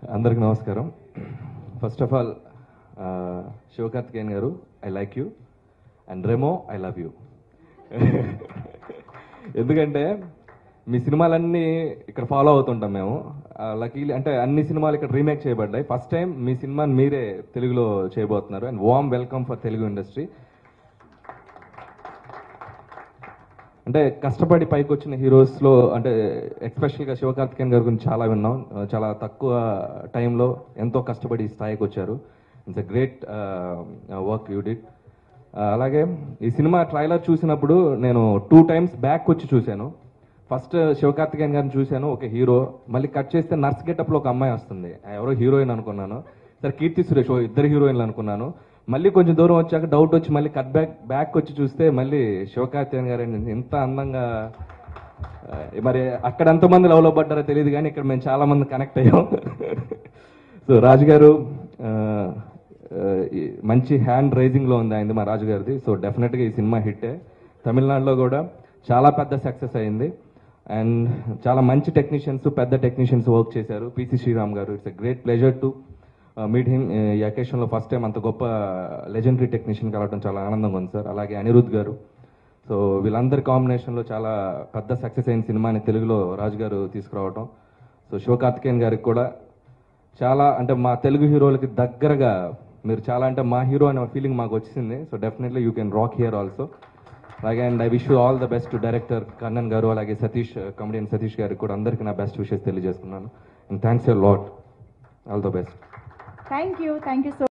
అందరికి నమస్కారం. First of all Sivakarthikeyan గారు, I like you, and Remo, I love you. ఎందుకంటే మీ సినిమాలన్నీ ఇక్కడ ఫాలో అవుతుంటాం మేము. లక్కీలీ అంటే అన్ని సినిమాలు ఇక్కడ రీమేక్ చేయబడ్డాయి. ఫస్ట్ టైం మీ సినిమాని మీరే తెలుగులో చేయబోతున్నారు, and warm welcome for Telugu industry. అంటే కష్టపడి పైకి వచ్చిన హీరోస్లో అంటే ఎస్పెషల్గా శివకార్తికేయన్ గారి గురించి చాలా విన్నాం. చాలా తక్కువ టైంలో ఎంతో కష్టపడి ఈ స్థాయికి వచ్చారు. It's a great work you did. అలాగే ఈ సినిమా ట్రైలర్ చూసినప్పుడు నేను 2 times బ్యాక్ వచ్చి చూశాను. ఫస్ట్ శివకార్తికేయన్ గారిని చూశాను, ఒక హీరో. మళ్ళీ కట్ చేస్తే నర్స్ గెటప్లో ఒక అమ్మాయి వస్తుంది, ఎవరో హీరోయిన్ అనుకున్నాను. సరే కీర్తి సురేష్, ఇద్దరు హీరోయిన్లు అనుకున్నాను. మళ్ళీ కొంచెం దూరం వచ్చాక డౌట్ వచ్చి మళ్ళీ కట్ బ్యాక్ వచ్చి చూస్తే మళ్ళీ శివకార్తికేయన్ గారు ఎంత అందంగా. మరి అక్కడ ఎంతమంది లవ్లో పడ్డారో తెలియదు, కానీ ఇక్కడ మేము చాలా మంది కనెక్ట్ అయ్యాం. సో రాజు గారు మంచి హ్యాండ్ రైజింగ్లో ఉంది ఆయనది, మా రాజు గారిది. సో డెఫినెట్గా ఈ సినిమా హిట్టే. తమిళనాడులో కూడా చాలా పెద్ద సక్సెస్ అయింది, అండ్ చాలా మంచి టెక్నీషియన్స్, పెద్ద టెక్నీషియన్స్ వర్క్ చేశారు. పిసి శ్రీరామ్ గారు, it's a great pleasure to meet him. ఈ అకేషన్లో ఫస్ట్ టైం అంత గొప్ప లెజెండరీ టెక్నీషియన్ కలవడం చాలా ఆనందంగా ఉంది సార్. అలాగే అనిరుద్ధ్ గారు. సో వీళ్ళందరి కాంబినేషన్లో చాలా పెద్ద సక్సెస్ అయిన సినిమాని తెలుగులో రాజు గారు తీసుకురావడం. సో శివకార్తికేయన్ గారికి కూడా చాలా అంటే మా తెలుగు హీరోలకి దగ్గరగా మీరు చాలా అంటే మా హీరో అనే ఫీలింగ్ మాకు వచ్చింది. So definitely you can rock here also. అలాగే and I wish you all the best to director Kannan గారు, అలాగే సతీష్, కమెడియన్ సతీష్ గారికి కూడా అందరికీ నా బెస్ట్ విషెస్ తెలియజేస్తున్నాను. And thanks a lot. All the best. Thank you so